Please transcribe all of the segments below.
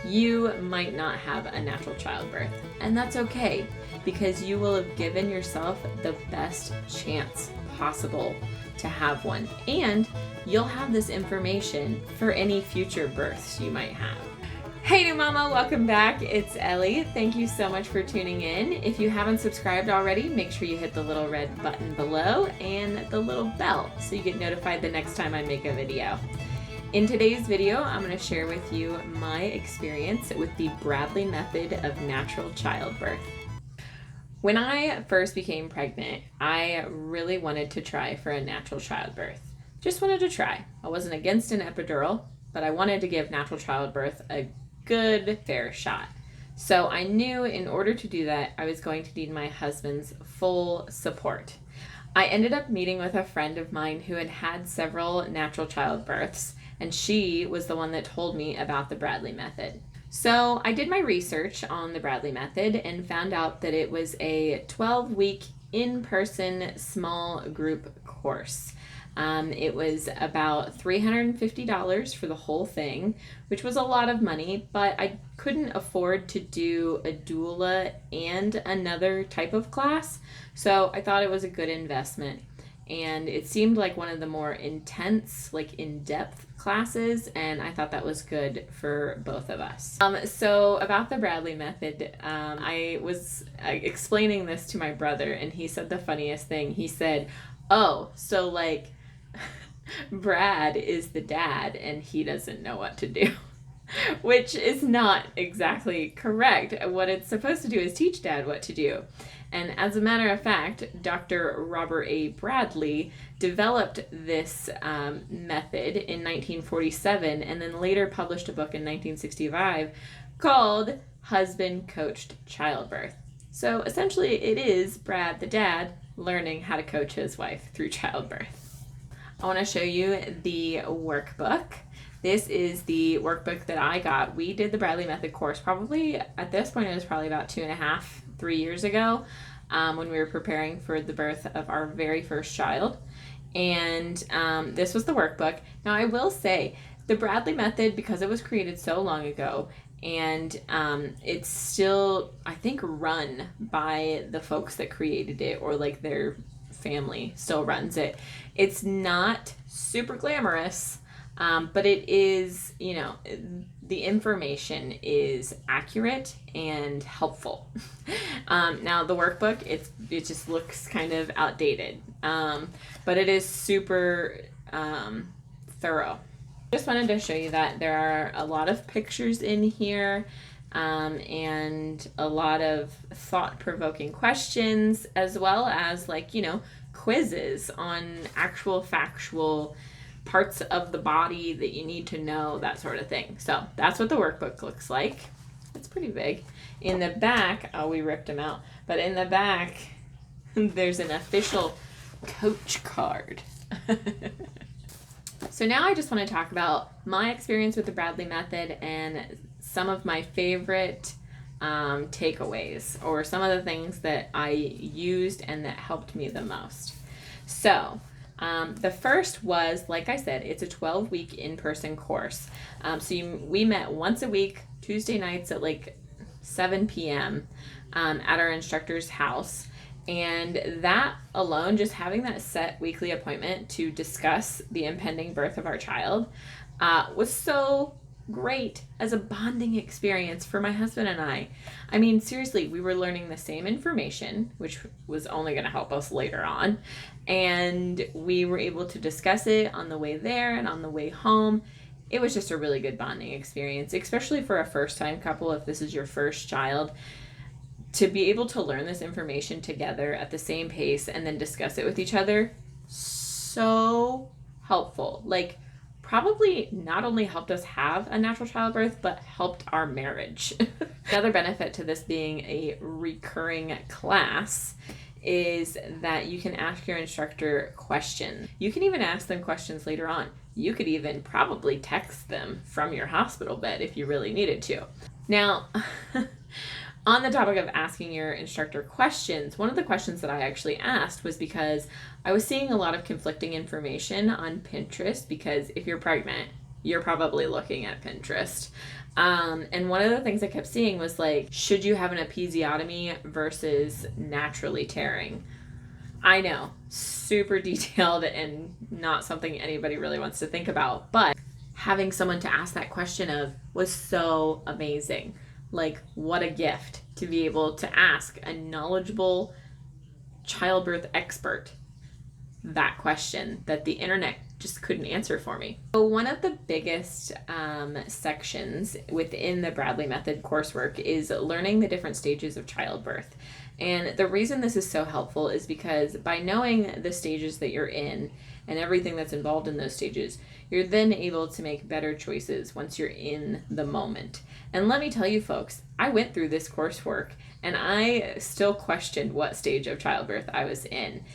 you might not have a natural childbirth. And that's okay, because you will have given yourself the best chance possible to have one. And you'll have this information for any future births you might have. Hey new mama, welcome back. It's Ellie. Thank you so much for tuning in. If you haven't subscribed already, make sure you hit the little red button below and the little bell so you get notified the next time I make a video. In today's video, I'm going to share with you my experience with the Bradley method of natural childbirth. When I first became pregnant, I really wanted to try for a natural childbirth. Just wanted to try. I wasn't against an epidural, but I wanted to give natural childbirth a good, fair shot. So I knew in order to do that, I was going to need my husband's full support. I ended up meeting with a friend of mine who had had several natural childbirths, and she was the one that told me about the Bradley method. So I did my research on the Bradley method and found out that it was a 12-week in-person small group course. It was about $350 for the whole thing, which was a lot of money, but I couldn't afford to do a doula and another type of class, so I thought it was a good investment. And it seemed like one of the more intense, like in-depth classes, and I thought that was good for both of us. So about the Bradley method, I was explaining this to my brother, and he said the funniest thing. He said, "Oh, so like Brad is the dad and he doesn't know what to do," which is not exactly correct. What it's supposed to do is teach dad what to do. And as a matter of fact, Dr. Robert A. Bradley developed this method in 1947 and then later published a book in 1965 called Husband Coached Childbirth. So essentially it is Brad, the dad, learning how to coach his wife through childbirth. I want to show you the workbook. This is the workbook that I got. We did the Bradley method course probably, at this point it was probably about 2.5-3 years ago, when we were preparing for the birth of our very first child. And this was the workbook. Now I will say, the Bradley method, because it was created so long ago, and it's still, I think, run by the folks that created it, or like their family still runs it. It's not super glamorous, but it is, you know, the information is accurate and helpful. Now the workbook, it just looks kind of outdated, but it is super thorough. Just wanted to show you that there are a lot of pictures in here, and a lot of thought-provoking questions, as well as, like, you know, quizzes on actual factual parts of the body that you need to know, that sort of thing. So that's what the workbook looks like. It's pretty big. In the back, oh, we ripped them out, but in the back there's an official coach card. So now I just want to talk about my experience with the Bradley method and some of my favorite takeaways, or some of the things that I used and that helped me the most. So the first was, like I said, it's a 12-week in-person course. We met once a week, Tuesday nights at like 7 p.m. At our instructor's house. And that alone, just having that set weekly appointment to discuss the impending birth of our child, was so great as a bonding experience for my husband and I. I mean, seriously, we were learning the same information, which was only going to help us later on. And we were able to discuss it on the way there and on the way home. It was just a really good bonding experience, especially for a first-time couple. If this is your first child, to be able to learn this information together at the same pace and then discuss it with each other, so helpful. Like, probably not only helped us have a natural childbirth, but helped our marriage. Another benefit to this being a recurring class is that you can ask your instructor questions. You can even ask them questions later on. You could even probably text them from your hospital bed if you really needed to. Now, on the topic of asking your instructor questions, one of the questions that I actually asked was because I was seeing a lot of conflicting information on Pinterest, because if you're pregnant, you're probably looking at Pinterest. And one of the things I kept seeing was like, should you have an episiotomy versus naturally tearing? I know, super detailed and not something anybody really wants to think about, but having someone to ask that question of was so amazing. Like, what a gift to be able to ask a knowledgeable childbirth expert that question that the internet just couldn't answer for me. So one of the biggest sections within the Bradley Method coursework is learning the different stages of childbirth. And the reason this is so helpful is because by knowing the stages that you're in and everything that's involved in those stages, you're then able to make better choices once you're in the moment. And let me tell you folks, I went through this coursework and I still questioned what stage of childbirth I was in.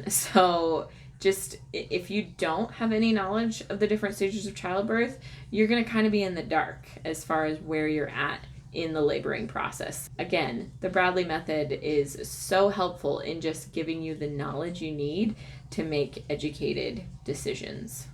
So just if you don't have any knowledge of the different stages of childbirth, you're going to kind of be in the dark as far as where you're at in the laboring process. Again, the Bradley Method is so helpful in just giving you the knowledge you need to make educated decisions.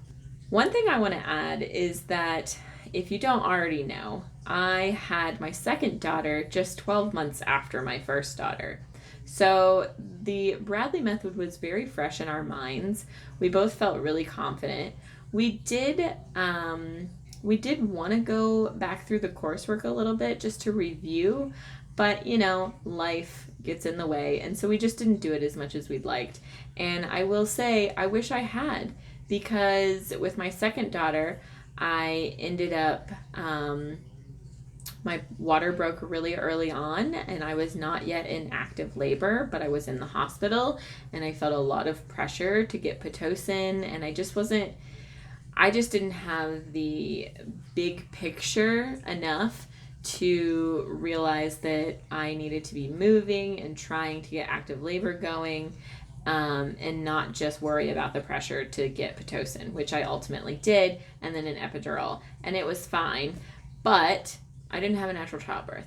One thing I want to add is that if you don't already know, I had my second daughter just 12 months after my first daughter. So the Bradley Method was very fresh in our minds. We both felt really confident. We did want to go back through the coursework a little bit just to review, but life gets in the way, and so we just didn't do it as much as we'd liked. And I will say, I wish I had, because with my second daughter, I ended up, my water broke really early on, and I was not yet in active labor, but I was in the hospital, and I felt a lot of pressure to get Pitocin, and I just didn't have the big picture enough to realize that I needed to be moving and trying to get active labor going, and not just worry about the pressure to get Pitocin, which I ultimately did, and then an epidural, and it was fine, but I didn't have a natural childbirth.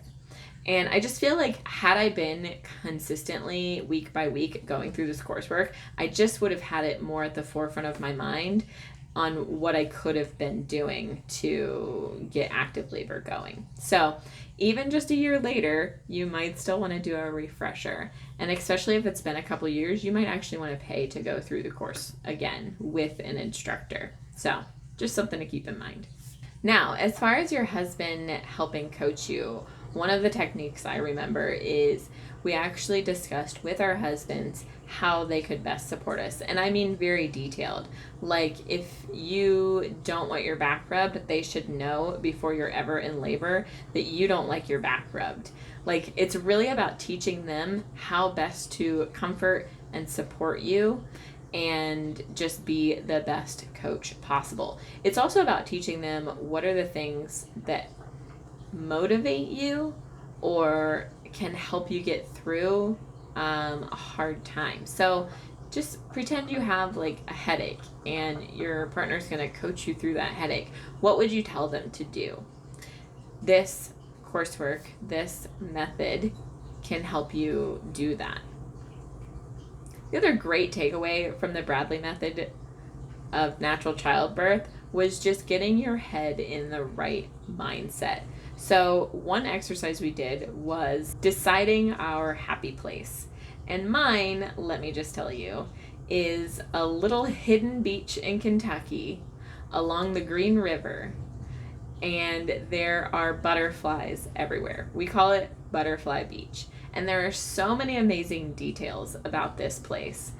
And I just feel like had I been consistently week by week going through this coursework, I just would have had it more at the forefront of my mind on what I could have been doing to get active labor going. So even just a year later, you might still want to do a refresher. And especially if it's been a couple years, you might actually want to pay to go through the course again with an instructor. So just something to keep in mind. Now, as far as your husband helping coach you, one of the techniques I remember is we actually discussed with our husbands how they could best support us. And I mean very detailed. Like, if you don't want your back rubbed, they should know before you're ever in labor that you don't like your back rubbed. Like, it's really about teaching them how best to comfort and support you and just be the best coach possible. It's also about teaching them what are the things that motivate you or can help you get through a hard time. So just pretend you have like a headache and your partner's going to coach you through that headache. What would you tell them to do? This coursework, this method can help you do that. The other great takeaway from the Bradley Method of natural childbirth was just getting your head in the right mindset. So one exercise we did was deciding our happy place. And mine, let me just tell you, is a little hidden beach in Kentucky along the Green River. And there are butterflies everywhere. We call it Butterfly Beach. And there are so many amazing details about this place.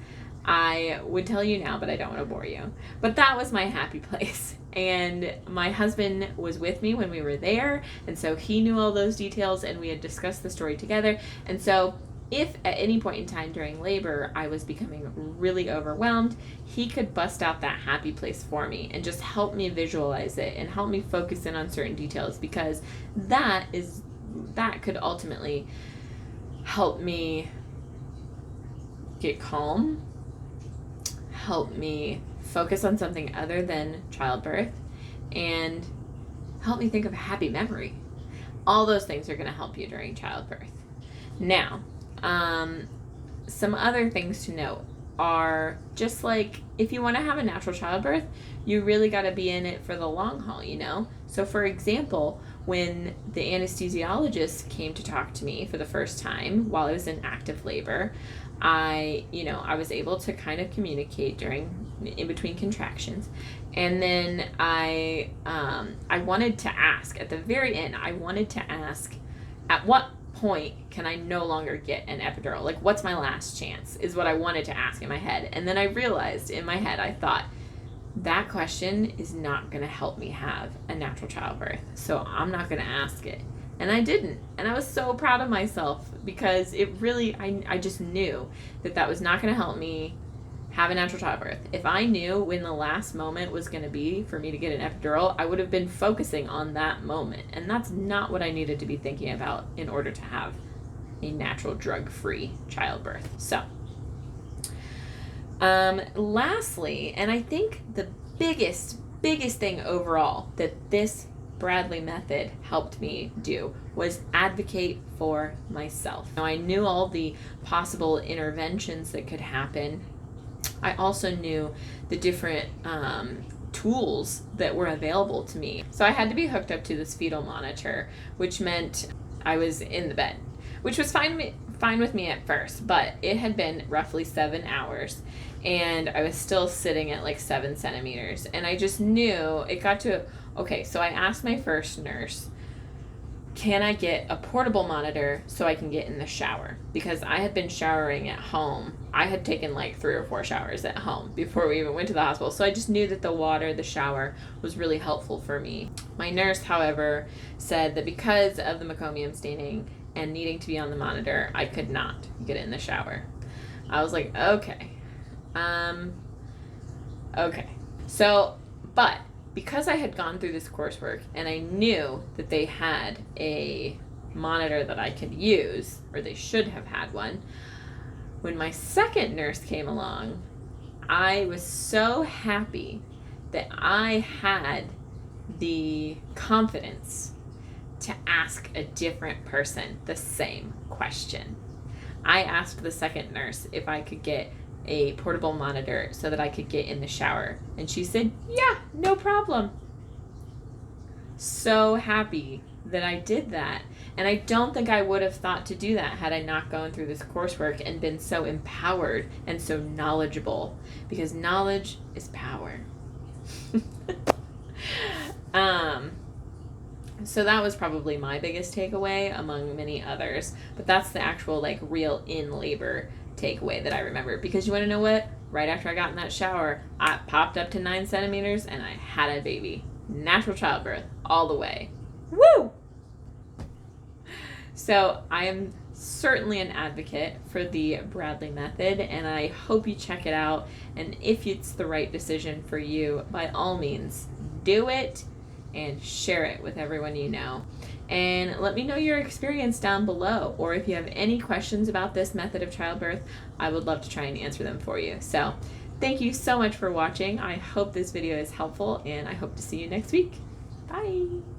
I would tell you now, but I don't want to bore you. But that was my happy place. And my husband was with me when we were there. And so he knew all those details and we had discussed the story together. And so if at any point in time during labor I was becoming really overwhelmed, he could bust out that happy place for me and just help me visualize it and help me focus in on certain details, because that could ultimately help me get calm, help me focus on something other than childbirth, and help me think of a happy memory. All those things are going to help you during childbirth. Now, some other things to note are just like, if you want to have a natural childbirth, you really got to be in it for the long haul, So for example, when the anesthesiologist came to talk to me for the first time while I was in active labor, I was able to kind of communicate in between contractions. And then I wanted to ask at the very end, at what point can I no longer get an epidural? Like, what's my last chance is what I wanted to ask in my head. And then I realized in my head, I thought, that question is not going to help me have a natural childbirth, so I'm not going to ask it. And I didn't. And I was so proud of myself, because it really, I just knew that was not going to help me have a natural childbirth. If I knew when the last moment was going to be for me to get an epidural, I would have been focusing on that moment. And that's not what I needed to be thinking about in order to have a natural drug-free childbirth. So, lastly, and I think the biggest thing overall that this Bradley method helped me do was advocate for myself. Now, I knew all the possible interventions that could happen. I also knew the different tools that were available to me. So I had to be hooked up to this fetal monitor, which meant I was in the bed, which was fine with me at first, but it had been roughly 7 hours, and I was still sitting at like 7 centimeters. And I just knew it got to, okay, so I asked my first nurse, can I get a portable monitor so I can get in the shower? Because I had been showering at home. I had taken like 3 or 4 showers at home before we even went to the hospital. So I just knew that the shower was really helpful for me. My nurse, however, said that because of the meconium staining and needing to be on the monitor, I could not get in the shower. I was like, okay. So, but because I had gone through this coursework and I knew that they had a monitor that I could use, or they should have had one, when my second nurse came along, I was so happy that I had the confidence to ask a different person the same question. I asked the second nurse if I could get a portable monitor so that I could get in the shower, and she said, yeah, no problem. So happy that I did that. And I don't think I would have thought to do that had I not gone through this coursework and been so empowered and so knowledgeable, because knowledge is power. So that was probably my biggest takeaway among many others, but that's the actual like real in labor takeaway that I remember. Because you want to know what? Right after I got in that shower, I popped up to 9 centimeters and I had a baby. Natural childbirth all the way. Woo! So I am certainly an advocate for the Bradley method, and I hope you check it out. And if it's the right decision for you, by all means, do it and share it with everyone you know. And let me know your experience down below, or if you have any questions about this method of childbirth, I would love to try and answer them for you. So thank you so much for watching. I hope this video is helpful, and I hope to see you next week. Bye!